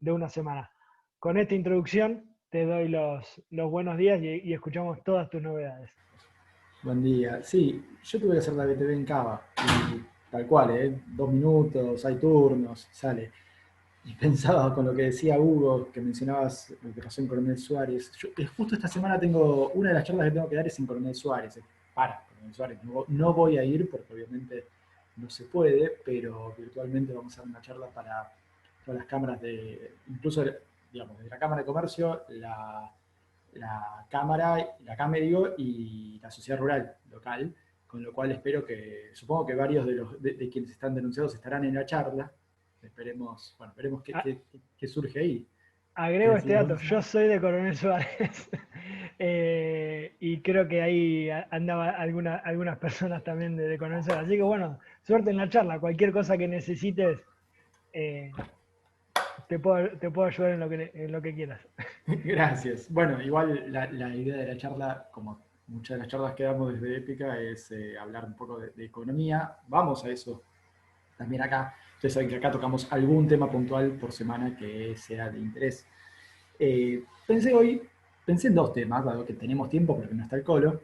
Speaker 1: una semana. Con esta introducción te doy los buenos días y escuchamos todas tus novedades.
Speaker 4: Buen día. Sí, yo tuve que hacer la BTV en Cava, y tal cual, 2 minutos, hay turnos, sale. Y pensaba con lo que decía Hugo, que mencionabas lo que pasó en Coronel Suárez. Justo esta semana tengo, una de las charlas que tengo que dar es en Coronel Suárez, para Coronel Suárez. No voy a ir porque obviamente no se puede, pero virtualmente vamos a dar una charla para todas las cámaras incluso, digamos, de la Cámara de Comercio, la Cámara, la Cámara digo, y la sociedad rural local, con lo cual supongo que varios de quienes están denunciados estarán en la charla. Esperemos, bueno, veremos qué surge ahí.
Speaker 1: Agrego este dato, yo soy de Coronel Suárez y creo que ahí andaban algunas personas también de Coronel Suárez. Así que bueno, suerte en la charla, cualquier cosa que necesites, eh, te puedo ayudar en lo que quieras.
Speaker 4: Gracias. Bueno, igual la idea de la charla, como muchas de las charlas que damos desde Épica, es hablar un poco de economía. Vamos a eso también acá. Ustedes saben que acá tocamos algún tema puntual por semana que sea de interés. Pensé en 2 temas, dado que tenemos tiempo porque no está el colo.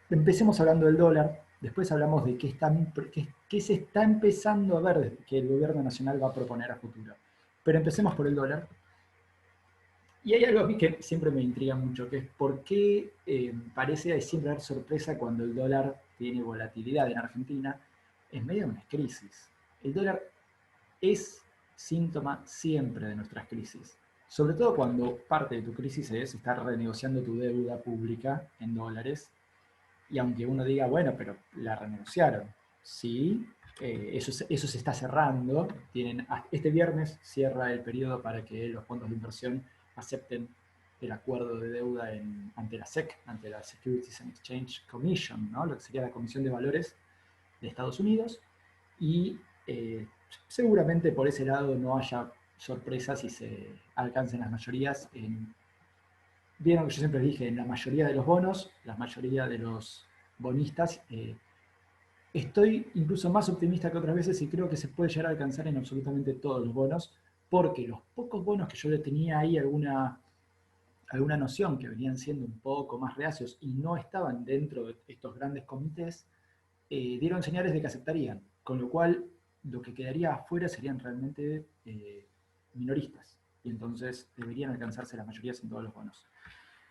Speaker 4: Empecemos hablando del dólar, después hablamos de qué se está empezando a ver que el gobierno nacional va a proponer a futuro. Pero empecemos por el dólar. Y hay algo a mí que siempre me intriga mucho, que es por qué parece siempre haber sorpresa cuando el dólar tiene volatilidad en Argentina en medio de una crisis. El dólar es síntoma siempre de nuestras crisis. Sobre todo cuando parte de tu crisis es estar renegociando tu deuda pública en dólares. Y aunque uno diga, bueno, pero la renegociaron. Sí, eso se está cerrando. Este viernes cierra el periodo para que los fondos de inversión acepten el acuerdo de deuda ante la SEC, ante la Securities and Exchange Commission, ¿no? Lo que sería la Comisión de Valores de Estados Unidos. Y seguramente por ese lado no haya sorpresas y se alcancen las mayorías vieron que yo siempre dije, en la mayoría de los bonos, la mayoría de los bonistas, estoy incluso más optimista que otras veces y creo que se puede llegar a alcanzar en absolutamente todos los bonos, porque los pocos bonos que yo le tenía ahí alguna noción que venían siendo un poco más reacios y no estaban dentro de estos grandes comités, dieron señales de que aceptarían, con lo cual lo que quedaría afuera serían realmente minoristas, y entonces deberían alcanzarse las mayorías en todos los bonos.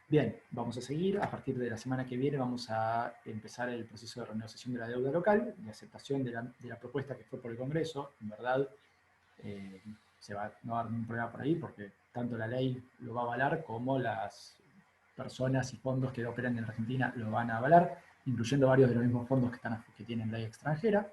Speaker 4: Bien, vamos a seguir. A partir de la semana que viene vamos a empezar el proceso de renegociación de la deuda local, de aceptación de la propuesta que fue por el Congreso. En verdad, no va a haber ningún problema por ahí, porque tanto la ley lo va a avalar como las personas y fondos que operan en Argentina lo van a avalar, incluyendo varios de los mismos fondos que tienen ley extranjera,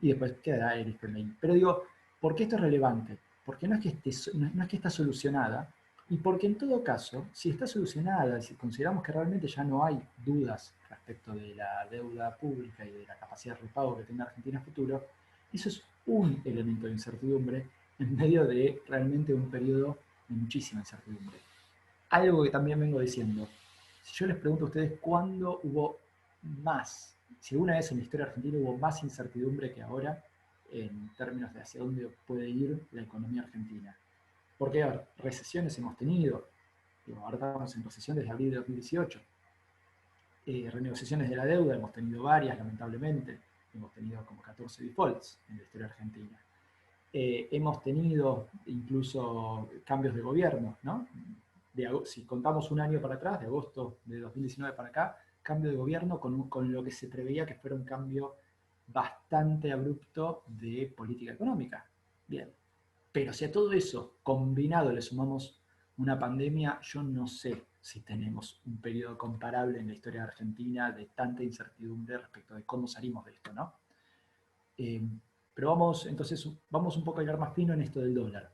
Speaker 4: y después quedará el FMI. Pero digo, ¿por qué esto es relevante? Porque no es que está solucionada, y porque en todo caso, si está solucionada, si consideramos que realmente ya no hay dudas respecto de la deuda pública y de la capacidad de repago que tenga Argentina a futuro, eso es un elemento de incertidumbre en medio de realmente un periodo de muchísima incertidumbre. Algo que también vengo diciendo, si yo les pregunto a ustedes cuándo hubo más, si alguna vez en la historia argentina hubo más incertidumbre que ahora, en términos de hacia dónde puede ir la economía argentina. Porque, a ver, recesiones hemos tenido, ahora estamos en recesión desde abril de 2018. Renegociaciones de la deuda hemos tenido varias, lamentablemente. Hemos tenido como 14 defaults en la historia argentina. Hemos tenido incluso cambios de gobierno, ¿no? Si contamos un año para atrás, de agosto de 2019 para acá, cambio de gobierno con lo que se preveía que fuera un cambio bastante abrupto de política económica. Bien, pero si a todo eso combinado le sumamos una pandemia, yo no sé si tenemos un periodo comparable en la historia de Argentina de tanta incertidumbre respecto de cómo salimos de esto, ¿no? Pero vamos un poco a ir más fino en esto del dólar.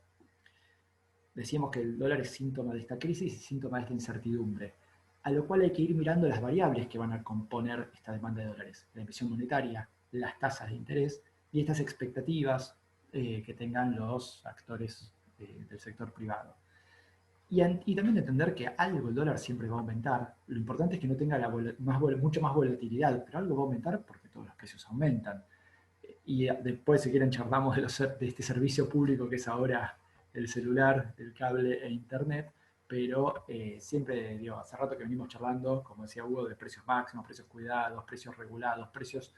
Speaker 4: Decíamos que el dólar es síntoma de esta crisis y síntoma de esta incertidumbre, a lo cual hay que ir mirando las variables que van a componer esta demanda de dólares, la emisión monetaria, las tasas de interés y estas expectativas que tengan los actores del sector privado. Y también entender que algo el dólar siempre va a aumentar. Lo importante es que no tenga mucho más volatilidad, pero algo va a aumentar porque todos los precios aumentan. Y después, si quieren, charlamos de este servicio público que es ahora el celular, el cable e internet, pero siempre, digo, hace rato que venimos charlando, como decía Hugo, de precios máximos, precios cuidados, precios regulados, precios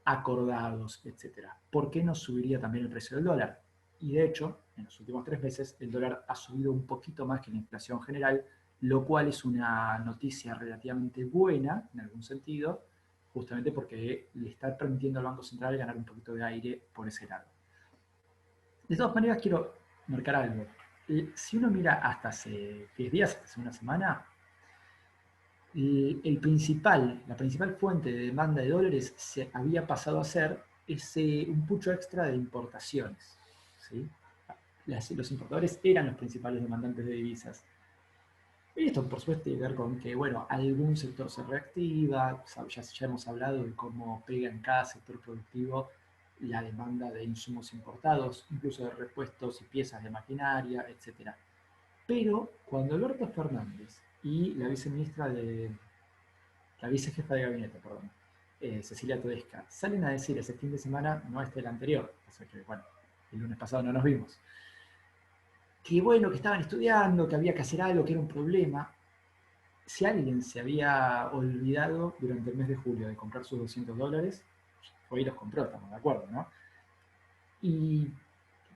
Speaker 4: acordados, etc. ¿Por qué no subiría también el precio del dólar? Y de hecho, en los últimos 3 meses, el dólar ha subido un poquito más que la inflación general, lo cual es una noticia relativamente buena, en algún sentido, justamente porque le está permitiendo al Banco Central ganar un poquito de aire por ese lado. De todas maneras, quiero marcar algo. Si uno mira hasta hace 10 días, hasta hace una semana, la principal fuente de demanda de dólares se había pasado a ser un pucho extra de importaciones. ¿Sí? Los importadores eran los principales demandantes de divisas. Y esto, por supuesto, tiene que ver con que, bueno, algún sector se reactiva, ya hemos hablado de cómo pega en cada sector productivo la demanda de insumos importados, incluso de repuestos y piezas de maquinaria, etc. Pero cuando Alberto Fernández y la vicejefa de gabinete, perdón, Cecilia Todesca, salen a decir ese fin de semana, no este el anterior, o sea que, bueno, el lunes pasado no nos vimos, que bueno, que estaban estudiando, que había que hacer algo, que era un problema. Si alguien se había olvidado durante el mes de julio de comprar sus $200, fue y los compró, estamos de acuerdo, ¿no? Y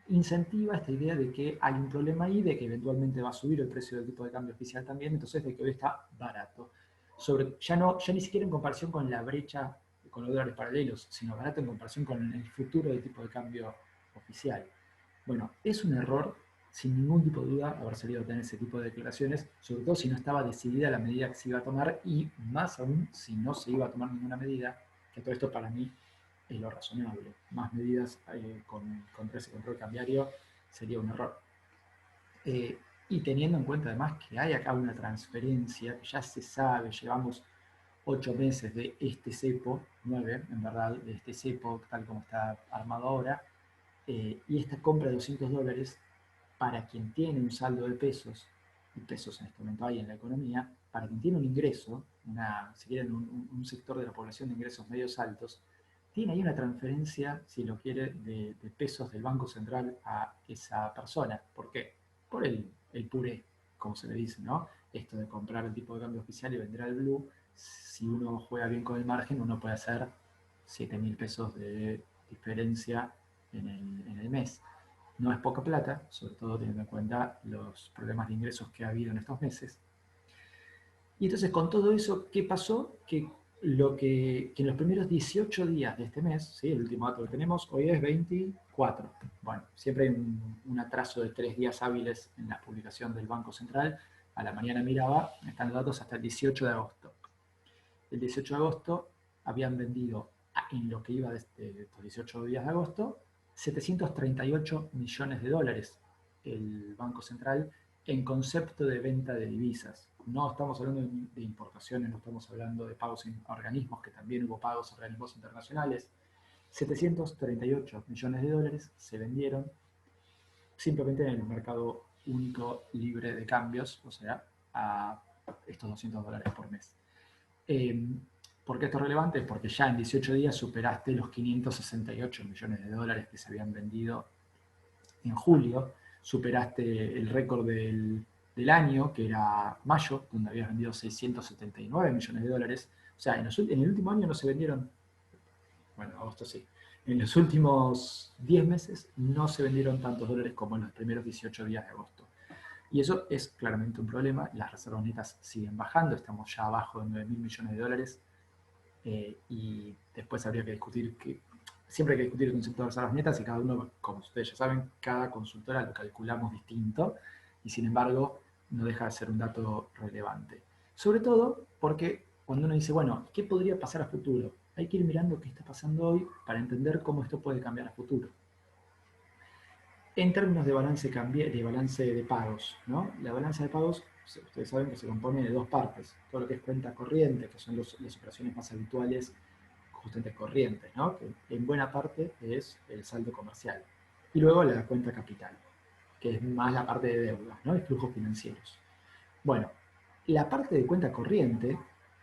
Speaker 4: incentiva esta idea de que hay un problema ahí, de que eventualmente va a subir el precio del tipo de cambio oficial también, entonces de que hoy está barato. Ya ni siquiera en comparación con la brecha con los dólares paralelos, sino barato en comparación con el futuro del tipo de cambio oficial. Bueno, es un error, sin ningún tipo de duda, haber salido a tener ese tipo de declaraciones, sobre todo si no estaba decidida la medida que se iba a tomar y más aún si no se iba a tomar ninguna medida, que todo esto para mí es lo razonable. Más medidas contra ese control cambiario sería un error. Y teniendo en cuenta además que hay acá una transferencia, que ya se sabe, llevamos 8 meses de este cepo, 9 en verdad, de este cepo tal como está armado ahora, y esta compra de $200 para quien tiene un saldo de pesos, y pesos en este momento hay en la economía, para quien tiene un ingreso, si quieren un sector de la población de ingresos medios altos, tiene ahí una transferencia, si lo quiere, de pesos del Banco Central a esa persona. ¿Por qué? Por el puré, como se le dice, ¿no? Esto de comprar el tipo de cambio oficial y vender al blue, si uno juega bien con el margen, uno puede hacer 7.000 pesos de diferencia en el mes. No es poca plata, sobre todo teniendo en cuenta los problemas de ingresos que ha habido en estos meses. Y entonces con todo eso, ¿qué pasó? Que en los primeros 18 días de este mes, ¿sí? El último dato que tenemos, hoy es 24. Bueno, siempre hay un atraso de 3 días hábiles en la publicación del Banco Central. A la mañana miraba, están los datos hasta el 18 de agosto. El 18 de agosto habían vendido, en lo que iba de estos 18 días de agosto, 738 millones de dólares el Banco Central en concepto de venta de divisas. No estamos hablando de importaciones, no estamos hablando de pagos en organismos, que también hubo pagos a organismos internacionales. 738 millones de dólares se vendieron simplemente en el mercado único libre de cambios, o sea, a estos $200 por mes. ¿Por qué esto es relevante? Porque ya en 18 días superaste los 568 millones de dólares que se habían vendido en julio, superaste el récord del año, que era mayo, donde habías vendido 679 millones de dólares. O sea, en el último año no se vendieron, bueno, agosto sí, en los últimos 10 meses no se vendieron tantos dólares como en los primeros 18 días de agosto. Y eso es claramente un problema. Las reservas netas siguen bajando, estamos ya abajo de 9.000 millones de dólares. Y después habría que discutir siempre hay que discutir el concepto de reservas netas y cada uno, como ustedes ya saben, cada consultora lo calculamos distinto y sin embargo no deja de ser un dato relevante. Sobre todo porque cuando uno dice, bueno, ¿qué podría pasar a futuro? Hay que ir mirando qué está pasando hoy para entender cómo esto puede cambiar a futuro. En términos de balance de pagos, ¿no? La balanza de pagos, ustedes saben que se compone de 2 partes. Todo lo que es cuenta corriente, que son las operaciones más habituales, justamente corrientes, ¿no? Que en buena parte es el saldo comercial. Y luego la cuenta capital, que es más la parte de deuda, ¿no? De flujos financieros. Bueno, la parte de cuenta corriente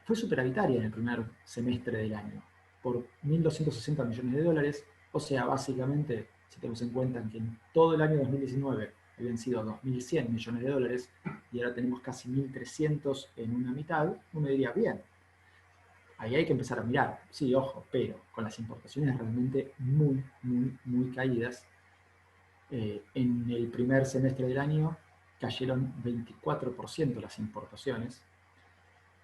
Speaker 4: fue superavitaria en el primer semestre del año, por 1.260 millones de dólares, o sea, básicamente, si tenemos en cuenta que en todo el año 2019 habían sido 2.100 millones de dólares y ahora tenemos casi 1.300 en una mitad, uno diría, bien, ahí hay que empezar a mirar. Sí, ojo, pero con las importaciones realmente muy, muy, muy caídas, en el primer semestre del año cayeron 24% las importaciones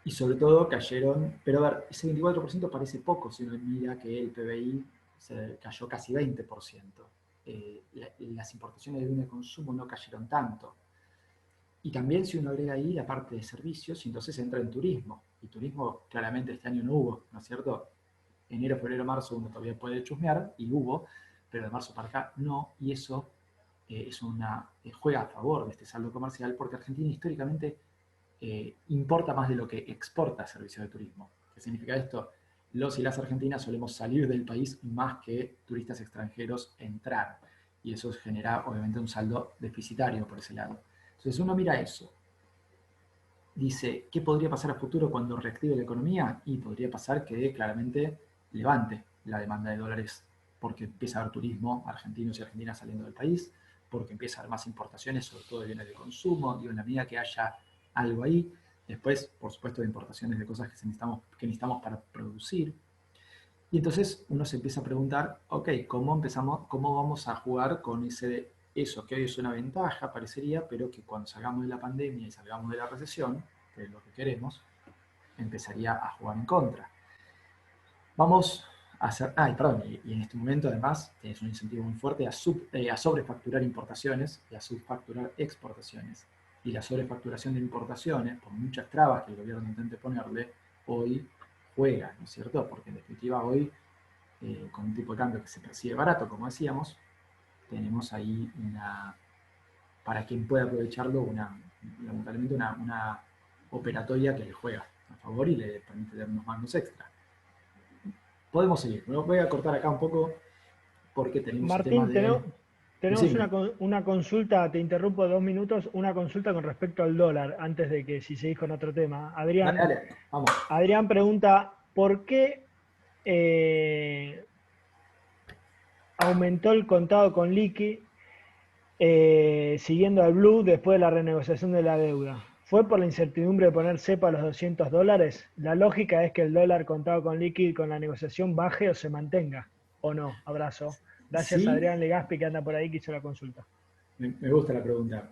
Speaker 4: y sobre todo cayeron, pero a ver, ese 24% parece poco si uno mira que el PBI se cayó casi 20%. Las importaciones de bienes de consumo no cayeron tanto. Y también si uno agrega ahí la parte de servicios, entonces entra en turismo. Y turismo claramente este año no hubo, ¿no es cierto? Enero, febrero, marzo uno todavía puede chusmear, y hubo, pero de marzo para acá no, y eso juega a favor de este saldo comercial, porque Argentina históricamente importa más de lo que exporta servicios de turismo. ¿Qué significa esto? Los y las argentinas solemos salir del país más que turistas extranjeros entrar, y eso genera obviamente un saldo deficitario por ese lado. Entonces uno mira eso, dice, ¿qué podría pasar a futuro cuando reactive la economía? Y podría pasar que claramente levante la demanda de dólares porque empieza a haber turismo, argentinos y argentinas saliendo del país, porque empieza a haber más importaciones, sobre todo de bienes de consumo, digo, en la medida que haya algo ahí. Después, por supuesto, de importaciones de cosas que necesitamos para producir. Y entonces uno se empieza a preguntar, ok, ¿cómo vamos a jugar con eso que hoy es una ventaja, parecería, pero que cuando salgamos de la pandemia y salgamos de la recesión, que es lo que queremos, empezaría a jugar en contra? Vamos a hacer, perdón, y en este momento además tienes un incentivo muy fuerte a sobrefacturar importaciones y a subfacturar exportaciones. Y la sobrefacturación de importaciones, por muchas trabas que el gobierno intente ponerle, hoy juega, ¿no es cierto? Porque en definitiva hoy, con un tipo de cambio que se percibe barato, como decíamos, tenemos ahí para quien pueda aprovecharlo, lamentablemente una operatoria que le juega a favor y le permite dar unos mangos extra. Podemos seguir, me voy a cortar acá un poco porque tenemos el tema
Speaker 1: Martín,
Speaker 4: de...
Speaker 1: tenemos
Speaker 4: Decime.
Speaker 1: una consulta, te interrumpo 2 minutos, una consulta con respecto al dólar, antes de que si seguís con otro tema.
Speaker 4: Dale, dale, vamos.
Speaker 1: Adrián pregunta, ¿por qué aumentó el contado con liqui siguiendo al Blue después de la renegociación de la deuda? ¿Fue por la incertidumbre de poner cepa a los $200? La lógica es que el dólar contado con liqui con la negociación baje o se mantenga, ¿o no? Abrazo. Gracias a
Speaker 4: Sí,
Speaker 1: Adrián Legaspi que anda por ahí que hizo la consulta.
Speaker 4: me gusta la pregunta.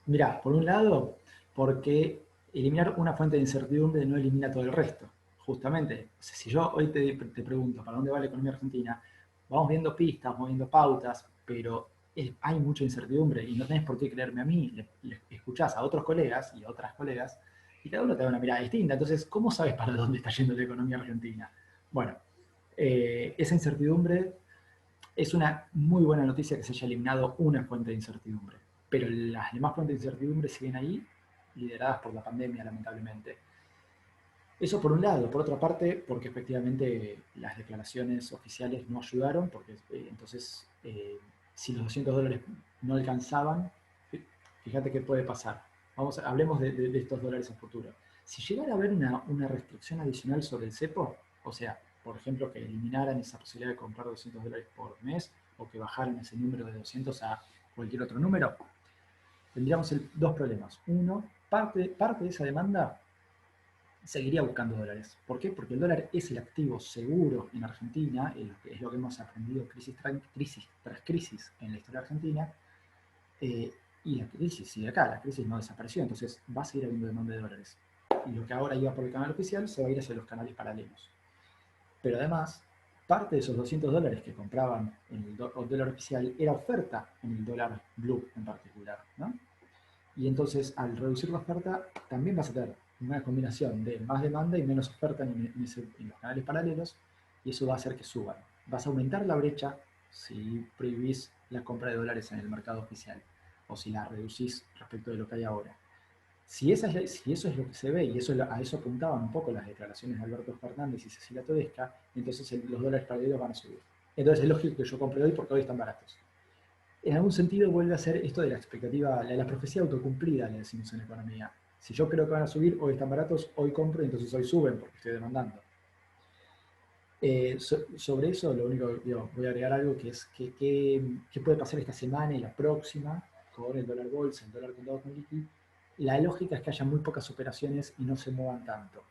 Speaker 4: Mirá, por un lado, porque eliminar una fuente de incertidumbre no elimina todo el resto. Justamente, o sea, si yo hoy te pregunto para dónde va la economía argentina, vamos viendo pistas, vamos viendo pautas, pero hay mucha incertidumbre y no tenés por qué creerme a mí. Le escuchás a otros colegas y a otras colegas y cada uno te da una mirada distinta. Entonces, ¿cómo sabes para dónde está yendo la economía argentina? Bueno, esa incertidumbre es una muy buena noticia que se haya eliminado una fuente de incertidumbre, pero las demás fuentes de incertidumbre siguen ahí, lideradas por la pandemia, lamentablemente. Eso por un lado. Por otra parte, porque efectivamente las declaraciones oficiales no ayudaron, porque entonces, si los $200 no alcanzaban, fíjate qué puede pasar. Hablemos de estos dólares a futuro. Si llegara a haber una restricción adicional sobre el cepo, o sea, por ejemplo, que eliminaran esa posibilidad de comprar $200 por mes, o que bajaran ese número de 200 a cualquier otro número, tendríamos dos problemas. Uno, parte de esa demanda seguiría buscando dólares. ¿Por qué? Porque el dólar es el activo seguro en Argentina, es lo que hemos aprendido crisis tras crisis en la historia argentina, y la crisis sigue acá, la crisis no desapareció, entonces va a seguir habiendo demanda de dólares. Y lo que ahora iba por el canal oficial se va a ir hacia los canales paralelos. Pero además, parte de esos $200 que compraban en el dólar oficial era oferta en el dólar blue en particular, ¿no? Y entonces, al reducir la oferta, también vas a tener una combinación de más demanda y menos oferta en los canales paralelos, y eso va a hacer que suban. Vas a aumentar la brecha si prohibís la compra de dólares en el mercado oficial, o si la reducís respecto de lo que hay ahora. Si eso es lo que se ve, y a eso apuntaban un poco las declaraciones de Alberto Fernández y Cecilia Todesca, entonces los dólares paralelos van a subir. Entonces es lógico que yo compre hoy porque hoy están baratos. En algún sentido vuelve a ser esto de la expectativa, la profecía autocumplida, le decimos en economía. Si yo creo que van a subir, hoy están baratos, hoy compro y entonces hoy suben porque estoy demandando. Sobre eso, lo único que voy a agregar algo que es qué puede pasar esta semana y la próxima. con el dólar bolsa, el dólar contado con liqui, la lógica es que haya muy pocas operaciones y no se muevan tanto.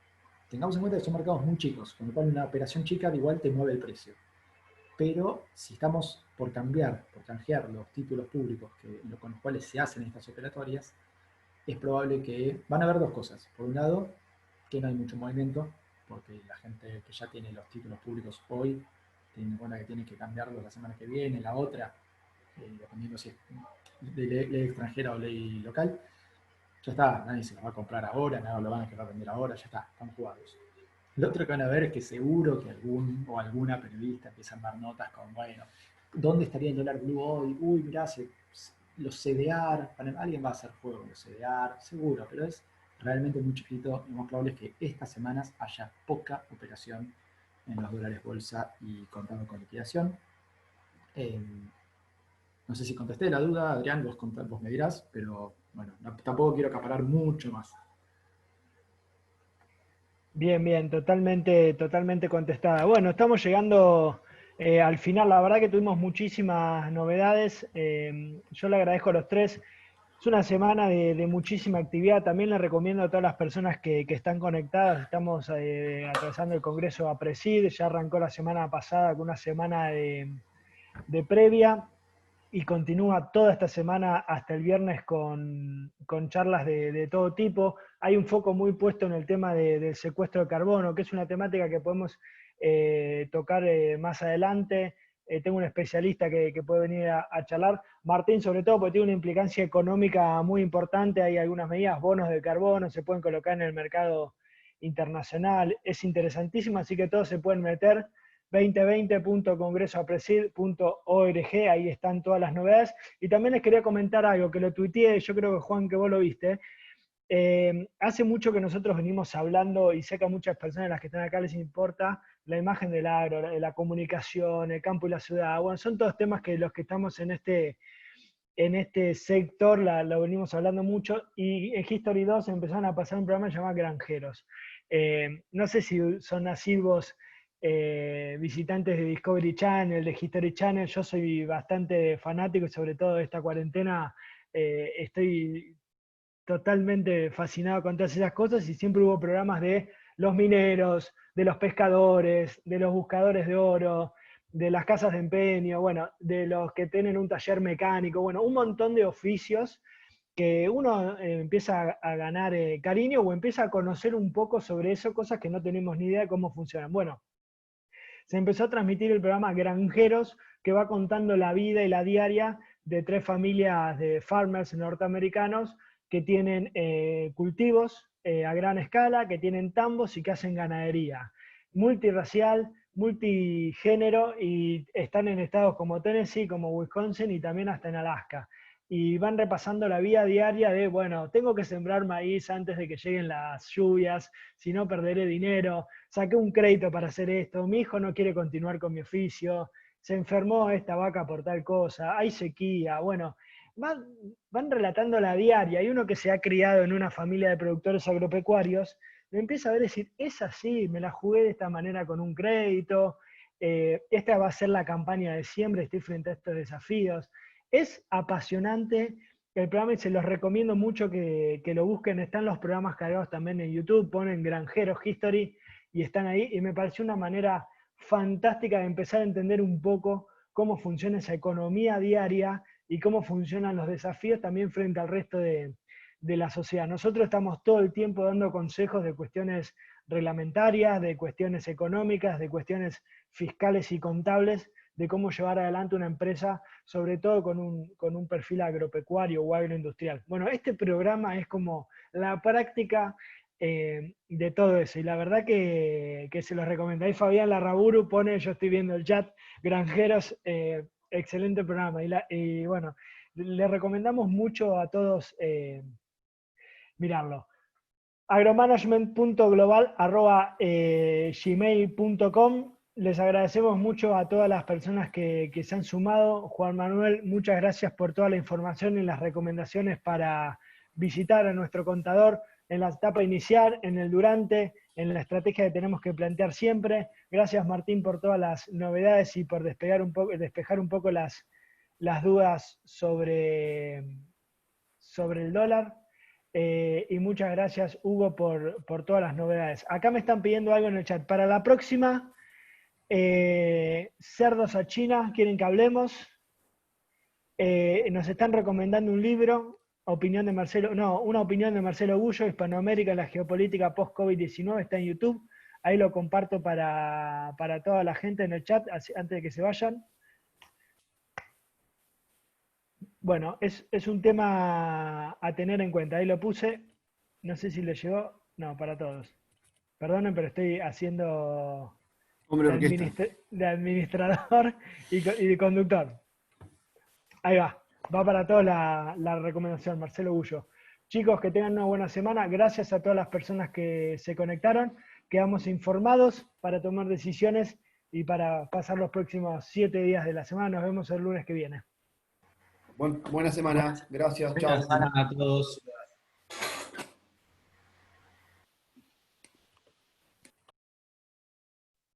Speaker 4: Tengamos en cuenta que son mercados muy chicos, con lo cual una operación chica igual te mueve el precio. Pero si estamos por cambiar, por canjear los títulos públicos con los cuales se hacen estas operatorias, es probable que van a haber dos cosas. Por un lado, que no hay mucho movimiento, porque la gente que ya tiene los títulos públicos hoy, teniendo en cuenta que tiene que cambiarlos la semana que viene, la otra, dependiendo si es de ley extranjera o ley local, ya está, nadie se lo va a comprar ahora, nadie lo van a querer vender ahora, ya está, están jugados. Lo otro que van a ver es que seguro que algún o alguna periodista empieza a dar notas con, bueno, ¿dónde estaría el dólar blue hoy? Uy, mirá, los CDR, alguien va a hacer juego con los CDR, seguro, pero es realmente muy chiquito. Lo más probable es que estas semanas haya poca operación en los dólares bolsa y contado con liquidación. No sé si contesté la duda, Adrián, vos me dirás, pero bueno, tampoco quiero acaparar mucho más.
Speaker 1: Bien, bien, totalmente, totalmente contestada. Bueno, estamos llegando al final. La verdad que tuvimos muchísimas novedades. Yo le agradezco a los tres. Es una semana de muchísima actividad. También le recomiendo a todas las personas que están conectadas. Estamos atravesando el Congreso APRESID. Ya arrancó la semana pasada con una semana de previa y continúa toda esta semana hasta el viernes con charlas de todo tipo. Hay un foco muy puesto en el tema del secuestro de carbono, que es una temática que podemos tocar más adelante. Tengo un especialista que puede venir a charlar. Martín, sobre todo, porque tiene una implicancia económica muy importante. Hay algunas medidas, bonos de carbono, se pueden colocar en el mercado internacional. Es interesantísimo, así que todos se pueden meter. 2020.congresoapresid.org, ahí están todas las novedades. Y también les quería comentar algo, que lo tuiteé, yo creo que Juan, que vos lo viste. Hace mucho que nosotros venimos hablando, y sé que a muchas personas las que están acá les importa, la imagen del agro, la comunicación, el campo y la ciudad. Bueno, son todos temas que los que estamos en este sector lo venimos hablando mucho, y en History 2 empezaron a pasar un programa llamado Granjeros. No sé si son asiduos visitantes de Discovery Channel, de History Channel. Yo soy bastante fanático y sobre todo esta cuarentena estoy totalmente fascinado con todas esas cosas, y siempre hubo programas de los mineros, de los pescadores, de los buscadores de oro, de las casas de empeño, bueno, de los que tienen un taller mecánico, bueno, un montón de oficios que uno empieza a ganar cariño o empieza a conocer un poco sobre eso, cosas que no tenemos ni idea de cómo funcionan. Bueno, se empezó a transmitir el programa Granjeros, que va contando la vida y la diaria de tres familias de farmers norteamericanos que tienen cultivos a gran escala, que tienen tambos y que hacen ganadería. Multirracial, multigénero, y están en estados como Tennessee, como Wisconsin y también hasta en Alaska. Y van repasando la vida diaria de, bueno, tengo que sembrar maíz antes de que lleguen las lluvias, si no perderé dinero, saqué un crédito para hacer esto, mi hijo no quiere continuar con mi oficio, se enfermó esta vaca por tal cosa, hay sequía. Bueno, van relatando la diaria, y uno que se ha criado en una familia de productores agropecuarios, lo empieza a ver y decir, es así, me la jugué de esta manera con un crédito, esta va a ser la campaña de siembra, estoy frente a estos desafíos. Es apasionante el programa y se los recomiendo mucho que lo busquen. Están los programas cargados también en YouTube, ponen Granjeros History y están ahí, y me pareció una manera fantástica de empezar a entender un poco cómo funciona esa economía diaria y cómo funcionan los desafíos también frente al resto de la sociedad. Nosotros estamos todo el tiempo dando consejos de cuestiones reglamentarias, de cuestiones económicas, de cuestiones fiscales y contables, de cómo llevar adelante una empresa, sobre todo con un perfil agropecuario o agroindustrial. Bueno, este programa es como la práctica de todo eso, y la verdad que se los recomiendo. Ahí Fabián Larraburu pone, yo estoy viendo el chat, Granjeros, excelente programa, y bueno, le recomendamos mucho a todos mirarlo. agromanagement.global@gmail.com. Les agradecemos mucho a todas las personas que se han sumado. Juan Manuel, muchas gracias por toda la información y las recomendaciones para visitar a nuestro contador en la etapa inicial, en el durante, en la estrategia que tenemos que plantear siempre. Gracias, Martín, por todas las novedades y por despejar un poco las dudas sobre sobre el dólar. Y muchas gracias, Hugo, por todas las novedades. Acá me están pidiendo algo en el chat. Para la próxima, cerdos a China, ¿quieren que hablemos? Nos están recomendando un libro, una opinión de Marcelo Gullo, Hispanoamérica, la geopolítica post-COVID-19, está en YouTube. Ahí lo comparto para toda la gente en el chat, antes de que se vayan. Bueno, es un tema a tener en cuenta. Ahí lo puse. No sé si le llegó. No, para todos. Perdonen, pero estoy haciendo de administrador y de conductor. Ahí va. Va para todos la recomendación, Marcelo Gullo. Chicos, que tengan una buena semana. Gracias a todas las personas que se conectaron. Quedamos informados para tomar decisiones y para pasar los próximos 7 días de la semana. Nos vemos el lunes que viene.
Speaker 5: Buena semana. Gracias.
Speaker 4: Buena
Speaker 5: Chao.
Speaker 4: semana
Speaker 2: a todos.